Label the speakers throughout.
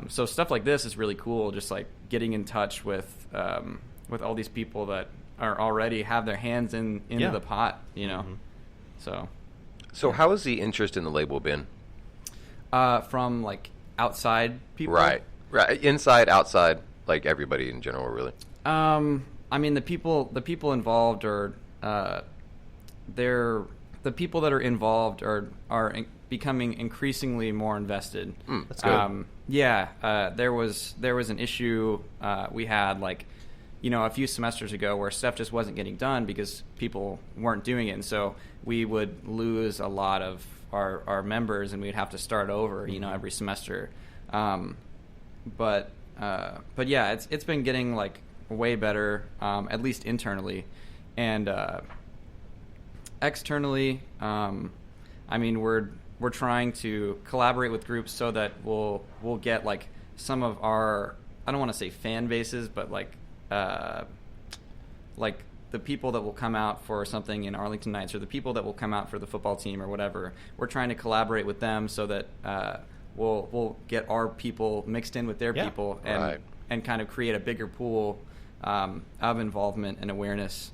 Speaker 1: So stuff like this is really cool, just like getting in touch with all these people that are already have their hands into the pot,
Speaker 2: So how has the interest in the label been?
Speaker 1: From like outside people,
Speaker 2: Right, inside, outside, like everybody in general, really.
Speaker 1: I mean, the people involved are the people that are involved are becoming increasingly more invested.
Speaker 2: That's good.
Speaker 1: There was an issue we had a few semesters ago where stuff just wasn't getting done because people weren't doing it, and so we would lose a lot of our members, and we'd have to start over, every semester. But yeah, it's been getting way better, at least internally, and externally. I mean, we're trying to collaborate with groups so that we'll get some of our, I don't want to say fan bases, but the people that will come out for something in Arlington Nights, or the people that will come out for the football team or whatever. We're trying to collaborate with them so that we'll get our people mixed in with their people and kind of create a bigger pool of involvement and awareness.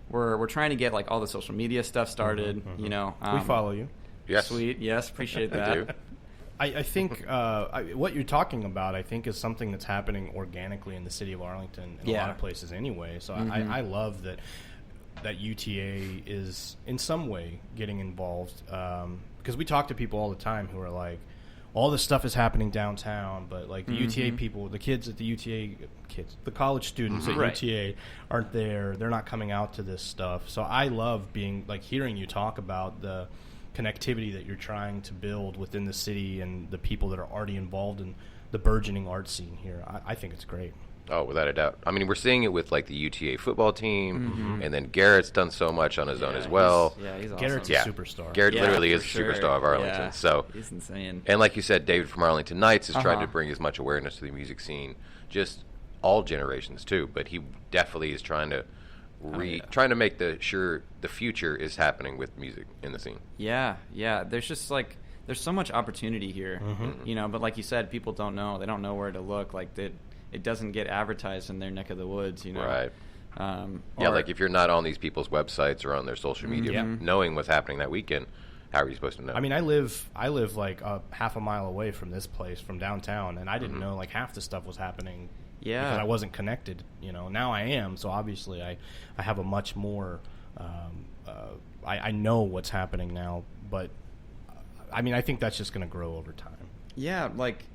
Speaker 1: We're trying to get all the social media stuff started.
Speaker 3: We follow you.
Speaker 2: Yes.
Speaker 1: Sweet. Yes, appreciate that.
Speaker 3: I think what you're talking about, I think, is something that's happening organically in the city of Arlington in a lot of places anyway. So I love that UTA is in some way getting involved, because we talk to people all the time who are like, all this stuff is happening downtown, but the UTA people, the kids at the UTA, the college students at UTA aren't there. They're not coming out to this stuff. So I love hearing you talk about the connectivity that you're trying to build within the city and the people that are already involved in the burgeoning art scene here. I think it's great.
Speaker 2: Oh, without a doubt. I mean, we're seeing it with the UTA football team, and then Garrett's done so much on his own as well.
Speaker 1: He's awesome.
Speaker 3: Garrett's a superstar.
Speaker 2: Garrett literally is a superstar of Arlington.
Speaker 1: Yeah.
Speaker 2: So
Speaker 1: he's insane.
Speaker 2: And like you said, David from Arlington Nights has tried to bring as much awareness to the music scene, just all generations too. But he definitely is trying to trying to make sure the future is happening with music in the scene.
Speaker 1: Yeah. There's just there's so much opportunity here, But like you said, people don't know. They don't know where to look. It doesn't get advertised in their neck of the woods, Right.
Speaker 2: If you're not on these people's websites or on their social media, knowing what's happening that weekend, how are you supposed to know?
Speaker 3: I mean, I live half a mile away from this place, from downtown, and I didn't know half the stuff was happening. Because I wasn't connected. Now I am. So obviously, I have a much more. I know what's happening now, but I mean, I think that's just going to grow over time.
Speaker 1: Yeah,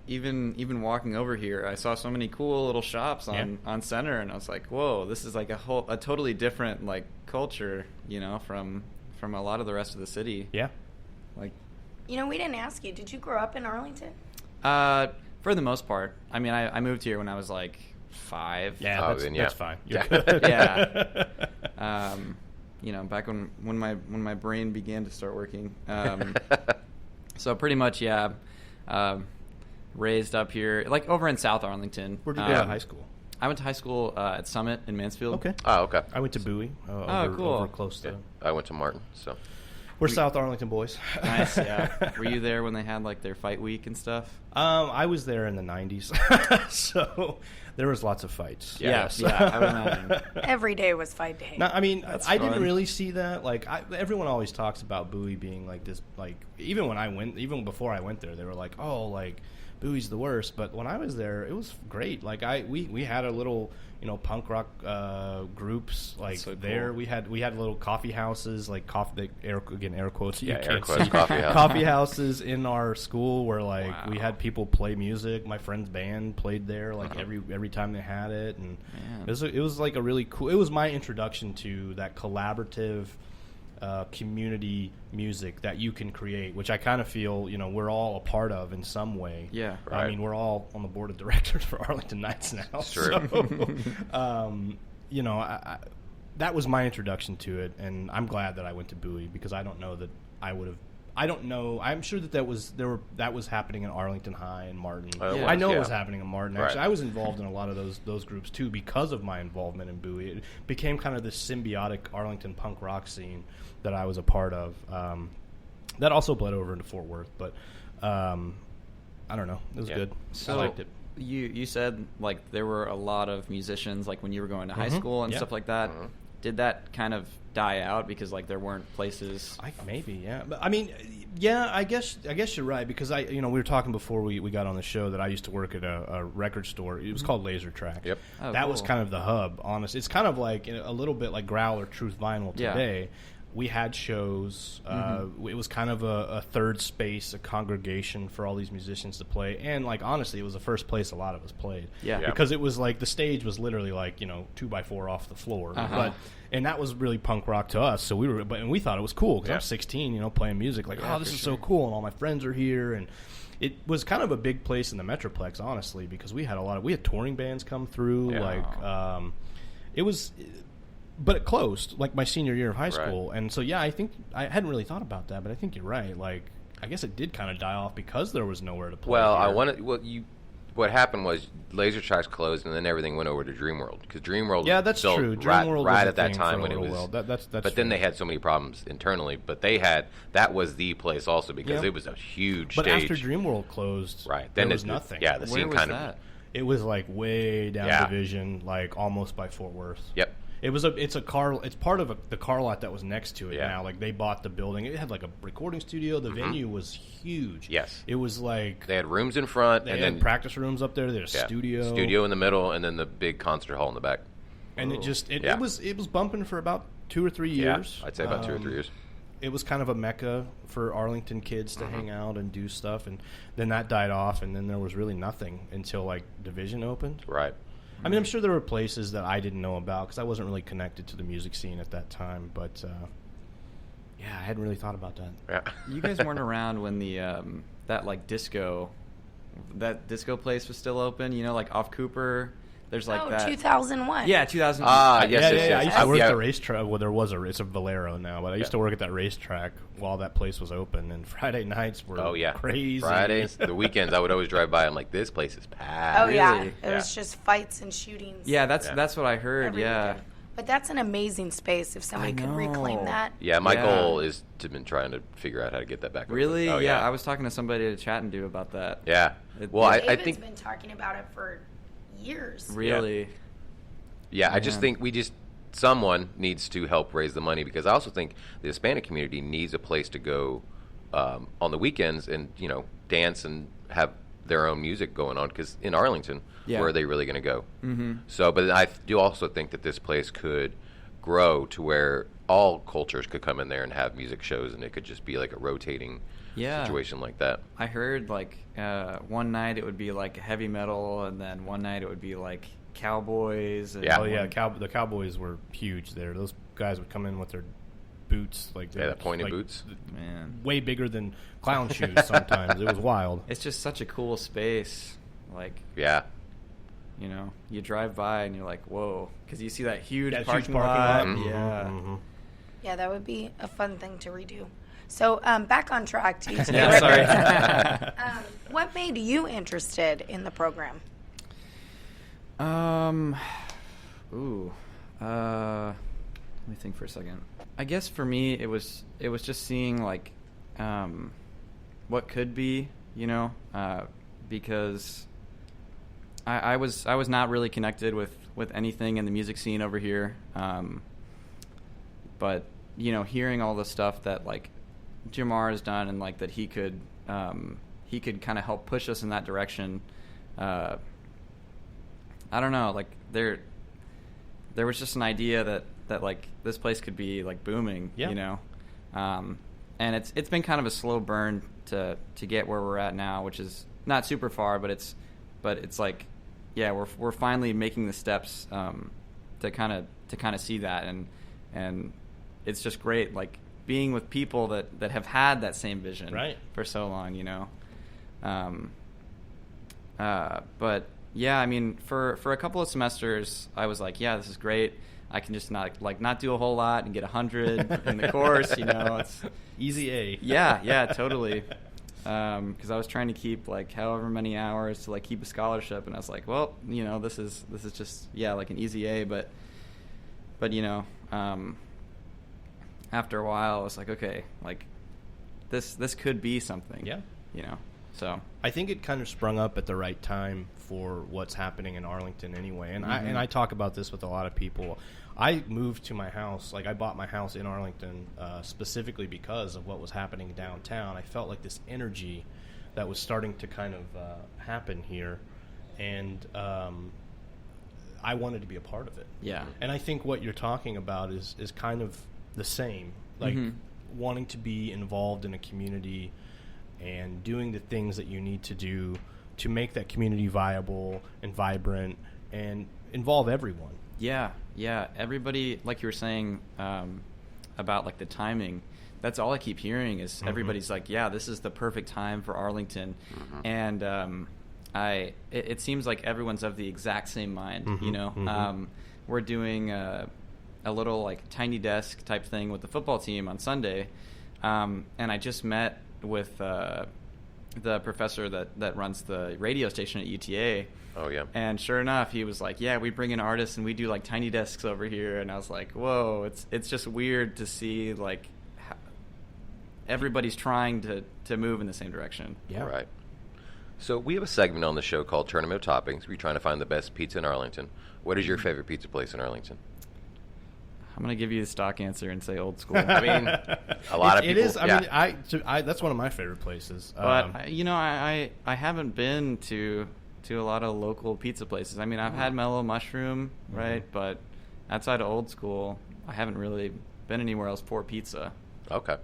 Speaker 1: even walking over here, I saw so many cool little shops on Center, and I was like, whoa, this is a totally different culture, from a lot of the rest of the city.
Speaker 3: Yeah.
Speaker 4: We didn't ask you. Did you grow up in Arlington?
Speaker 1: For the most part. I mean, I moved here when I was 5.
Speaker 3: Yeah, that's fine. You're
Speaker 1: good. Yeah. Back when my brain began to start working. So pretty much, raised up here, over in South Arlington.
Speaker 3: Where'd you go to high school?
Speaker 1: I went to high school at Summit in Mansfield.
Speaker 3: Okay.
Speaker 2: Oh, okay.
Speaker 3: I went to Bowie.
Speaker 1: Cool.
Speaker 3: Over close to.
Speaker 2: I went to Martin. So
Speaker 3: we're South Arlington boys.
Speaker 1: Nice. Yeah. Were you there when they had their fight week and stuff?
Speaker 3: I was there in the 90s, so there was lots of fights.
Speaker 1: Yeah, I would imagine.
Speaker 4: Every day was fight day.
Speaker 3: No, I mean, I didn't really see that. Everyone always talks about Bowie being this. Even before I went there, they were like, "Oh, Bowie's the worst." But when I was there, it was great. We had a little, punk rock groups so there. Cool. We had little coffee houses, air quotes.
Speaker 2: Yeah, air quotes. Coffee house.
Speaker 3: Coffee houses in our school where we had people play music. My friend's band played there every time they had it, and it was a really cool. It was my introduction to that collaborative community music that you can create, which I kind of feel we're all a part of in some way.
Speaker 1: Yeah,
Speaker 2: right.
Speaker 3: I mean, we're all on the board of directors for Arlington Nights now.
Speaker 2: Sure.
Speaker 3: So, that was my introduction to it, and I'm glad that I went to Bowie because I don't know that I would have. I don't know. I'm sure that was happening in Arlington High and Martin. I know it was happening in Martin. Actually, I was involved in a lot of those groups too because of my involvement in Bowie. It became kind of this symbiotic Arlington punk rock scene that I was a part of. That also bled over into Fort Worth, but I don't know. It was good.
Speaker 1: So
Speaker 3: I liked it.
Speaker 1: You said like there were a lot of musicians like when you were going to high school and stuff like that. Did that kind of die out because like there weren't places?
Speaker 3: Maybe, yeah. But I mean, yeah. I guess you're right because we were talking before we got on the show that I used to work at a record store. It was called Laser Track.
Speaker 2: Yep.
Speaker 1: Oh,
Speaker 3: that
Speaker 1: cool.
Speaker 3: was kind of the hub. Honest, it's kind of like a little bit like Growl or Truth Vinyl today. We had shows. It was kind of a third space, a congregation for all these musicians to play. And, like, honestly, it was the first place a lot of us played.
Speaker 1: Yeah.
Speaker 3: Because it was like the stage was literally like, 2x4 off the floor. And that was really punk rock to us. So we thought it was cool because I'm 16, playing music. Like, this is so cool. And all my friends are here. And it was kind of a big place in the Metroplex, honestly, because we had touring bands come through. Yeah. It was... But it closed, like, my senior year of high school. Right. And so, yeah, I think I hadn't really thought about that, but I think you're right. Like, I guess it did kind of die off because there was nowhere to play.
Speaker 2: Well, what happened was Laser Tracks closed, and then everything went over to Dreamworld because Dreamworld
Speaker 3: that's
Speaker 2: was
Speaker 3: true.
Speaker 2: Dreamworld right at that time
Speaker 3: when
Speaker 2: it was.
Speaker 3: World. That's
Speaker 2: but
Speaker 3: true.
Speaker 2: then they had so many problems internally. But that was the place also because it was a huge
Speaker 3: but
Speaker 2: stage.
Speaker 3: But after Dreamworld closed,
Speaker 2: then
Speaker 3: there was nothing.
Speaker 2: Yeah, the scene kind of.
Speaker 3: It was like way down Division, like almost by Fort Worth.
Speaker 2: Yep.
Speaker 3: It's part of the car lot that was next to it now. Like they bought the building. It had like a recording studio. The venue was huge.
Speaker 2: Yes.
Speaker 3: It was like
Speaker 2: they had rooms in front
Speaker 3: and then practice rooms up there. They had a studio
Speaker 2: in the middle, and then the big concert hall in the back.
Speaker 3: And it was bumping for about 2 or 3 years.
Speaker 2: Yeah, I'd say about 2 or 3 years.
Speaker 3: It was kind of a mecca for Arlington kids to hang out and do stuff, and then that died off, and then there was really nothing until like Division opened.
Speaker 2: Right.
Speaker 3: I mean, I'm sure there were places that I didn't know about because I wasn't really connected to the music scene at that time. But I hadn't really thought about that.
Speaker 2: Yeah.
Speaker 1: You guys weren't around when the that disco place was still open. Like off Cooper. There's like that
Speaker 4: 2001.
Speaker 1: Yeah, 2000.
Speaker 2: Yes.
Speaker 3: I used to work at the racetrack. Well, it's a Valero now, but I used to work at that racetrack while that place was open. And Friday nights were crazy.
Speaker 2: Fridays, the weekends, I would always drive by. I'm like, this place is packed.
Speaker 4: Oh yeah, it was just fights and shootings.
Speaker 1: Yeah, that's what I heard.
Speaker 4: Weekend. But that's an amazing space if somebody could reclaim that.
Speaker 2: Yeah, my goal is to been trying to figure out how to get that back.
Speaker 1: Really? Oh, yeah. I was talking to somebody to chat and do about that.
Speaker 2: Yeah.
Speaker 4: David's been talking about it for years.
Speaker 1: Really?
Speaker 2: Yeah, I just think someone needs to help raise the money because I also think the Hispanic community needs a place to go on the weekends and dance and have their own music going on because in Arlington, where are they really going to go? Mm-hmm. So, but I do also think that this place could grow to where all cultures could come in there and have music shows, and it could just be like a rotating situation like that.
Speaker 1: I heard like one night it would be like heavy metal, and then one night it would be like cowboys. And
Speaker 3: the Cowboys were huge there. Those guys would come in with their boots, like
Speaker 2: the pointed boots,
Speaker 1: man,
Speaker 3: way bigger than clown shoes. Sometimes it was wild.
Speaker 1: It's just such a cool space. Like you drive by and you're like, whoa, because you see that huge parking lot.
Speaker 3: Mm-hmm.
Speaker 1: Yeah.
Speaker 3: Mm-hmm.
Speaker 4: Yeah, that would be a fun thing to redo. So back on track to UTA
Speaker 1: Records.
Speaker 4: Sorry. What made you interested in the program?
Speaker 1: Let me think for a second. I guess for me it was just seeing like what could be, because I was not really connected with anything in the music scene over here. But hearing all the stuff that like Jamar has done and like that he could kind of help push us in that direction. I don't know, like there was just an idea that like this place could be like booming, and it's been kind of a slow burn to get where we're at now, which is not super far, but it's like we're finally making the steps to kind of see that, and it's just great like being with people that have had that same vision for so long, but yeah, I mean, for a couple of semesters, I was like, yeah, this is great. I can just not do a whole lot and get 100 in the course, It's
Speaker 3: easy A.
Speaker 1: Yeah, totally. Because I was trying to keep like however many hours to like keep a scholarship, and I was like, well, this is just like an easy A, but after a while, I was like, okay, like this could be something.
Speaker 3: Yeah.
Speaker 1: So
Speaker 3: I think it kind of sprung up at the right time for what's happening in Arlington anyway. And I talk about this with a lot of people. I moved to my house, like I bought my house in Arlington specifically because of what was happening downtown. I felt like this energy that was starting to kind of happen here, and I wanted to be a part of it.
Speaker 1: Yeah.
Speaker 3: And I think what you're talking about is kind of the same, like wanting to be involved in a community and doing the things that you need to do to make that community viable and vibrant and involve everyone.
Speaker 1: Yeah, yeah. Everybody, like you were saying about like the timing, that's all I keep hearing is everybody's like, yeah, this is the perfect time for Arlington. And it seems like everyone's of the exact same mind, you know. We're doing a little like tiny desk type thing with the football team on Sunday. And I just met with the professor that runs the radio station at UTA.
Speaker 2: Oh, yeah.
Speaker 1: And sure enough, he was like, yeah, we bring in artists and we do like tiny desks over here. And I was like, whoa, it's just weird to see like everybody's trying to move in the same direction.
Speaker 3: Yeah.
Speaker 2: Right. So we have a segment on the show called Tournament of Toppings. We're trying to find the best pizza in Arlington. What is your favorite pizza place in Arlington?
Speaker 1: I'm going to give you the stock answer and say Old School.
Speaker 2: I mean, a lot of people.
Speaker 3: It is. I mean, I that's one of my favorite places.
Speaker 1: But you know, I haven't been to a lot of local pizza places. I mean, I've had Mellow Mushroom, right? But outside of Old School, I haven't really been anywhere else for pizza.
Speaker 2: Okay,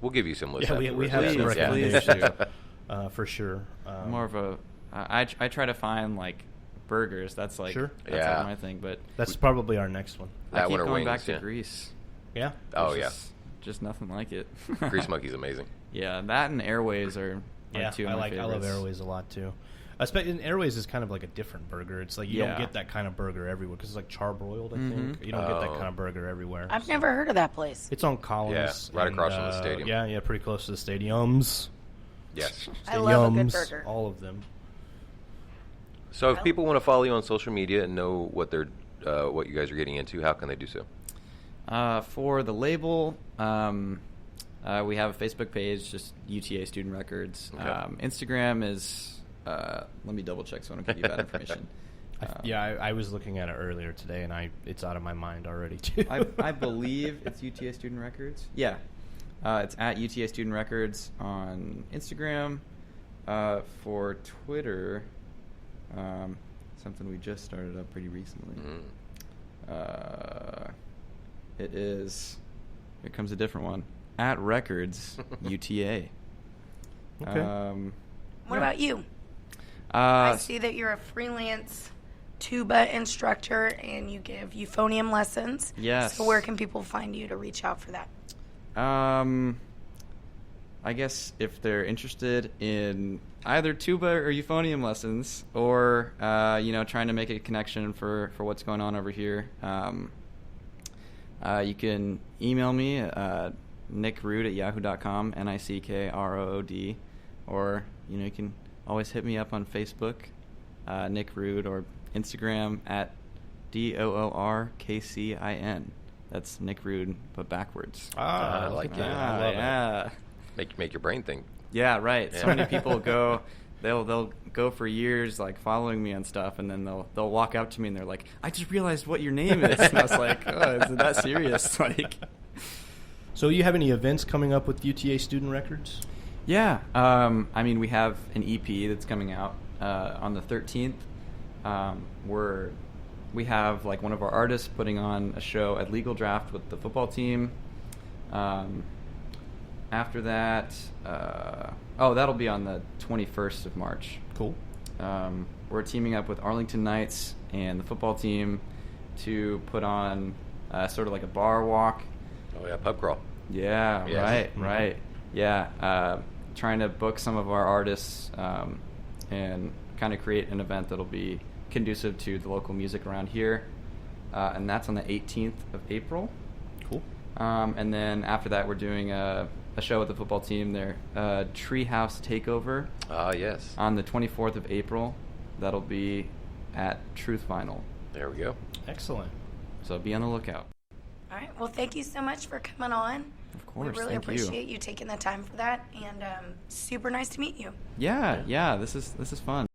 Speaker 2: we'll give you some lists.
Speaker 3: Yeah, we have some
Speaker 1: Please,
Speaker 3: recommendations for sure.
Speaker 1: More of a, I try to find like burgers. That's like that's like my thing. But
Speaker 3: that's probably our next one.
Speaker 1: I keep
Speaker 2: one or
Speaker 1: going
Speaker 2: wings,
Speaker 1: back to Grease.
Speaker 3: Yeah.
Speaker 2: Oh
Speaker 1: It's
Speaker 2: yeah.
Speaker 1: Just nothing like it.
Speaker 2: Grease Monkey's amazing.
Speaker 1: Yeah, that and Airways are two of my favorites.
Speaker 3: I love Airways a lot too. And Airways is kind of like a different burger. It's like you don't get that kind of burger everywhere because it's like charbroiled. I think you don't get that kind of burger everywhere.
Speaker 4: I've never heard of that place.
Speaker 3: It's on Collins.
Speaker 2: Yeah, right across from the stadium.
Speaker 3: Yeah, pretty close to the stadiums.
Speaker 2: Yes.
Speaker 4: I love a good burger.
Speaker 3: All of them.
Speaker 2: So if people want to follow you on social media and know what what you guys are getting into, how can they do so?
Speaker 1: For the label, we have a Facebook page, just UTA Student Records.
Speaker 2: Okay.
Speaker 1: Instagram is, let me double check so I don't give you bad information.
Speaker 3: I was looking at it earlier today, and it's out of my mind already, too.
Speaker 1: I believe it's UTA Student Records. Yeah. It's at UTA Student Records on Instagram. For Twitter, something we just started up pretty recently. Here comes a different one. At Records UTA.
Speaker 3: Okay.
Speaker 4: What about you? I see that you're a freelance tuba instructor and you give euphonium lessons.
Speaker 1: Yes.
Speaker 4: So where can people find you to reach out for that?
Speaker 1: I guess if they're interested in either tuba or euphonium lessons, or trying to make a connection for what's going on over here, you can email me Nick Rood at yahoo.com, NickRood, or you can always hit me up on Facebook, Nick Rood, or Instagram at DOORKCIN. That's Nick Rood, but backwards.
Speaker 2: I like it.
Speaker 1: Yeah.
Speaker 2: Make your brain think.
Speaker 1: Yeah, right.
Speaker 2: Yeah.
Speaker 1: So many people go, they'll go for years like following me on stuff, and then they'll walk up to me and they're like, "I just realized what your name is," and I was like, "Oh, is it that serious?" Like,
Speaker 3: so you have any events coming up with UTA Student Records?
Speaker 1: Yeah, I mean, we have an EP that's coming out on the 13th. We have like one of our artists putting on a show at Legal Draft with the football team. After that, that'll be on the 21st of March.
Speaker 3: Cool.
Speaker 1: We're teaming up with Arlington Knights and the football team to put on sort of like a bar walk.
Speaker 2: Oh yeah, pub crawl.
Speaker 1: Yeah,
Speaker 2: Yes.
Speaker 1: right. Yeah, trying to book some of our artists and kind of create an event that'll be conducive to the local music around here. And that's on the 18th of April.
Speaker 3: Cool.
Speaker 1: And then after that, we're doing a show with the football team there, Treehouse Takeover.
Speaker 2: Yes.
Speaker 1: On the 24th of April. That'll be at Truth Vinyl.
Speaker 2: There we go.
Speaker 3: Excellent.
Speaker 1: So be on the lookout.
Speaker 4: All right. Well, thank you so much for coming on.
Speaker 1: Of course.
Speaker 4: We really appreciate you taking the time for that, and super nice to meet you.
Speaker 1: Yeah, this is fun.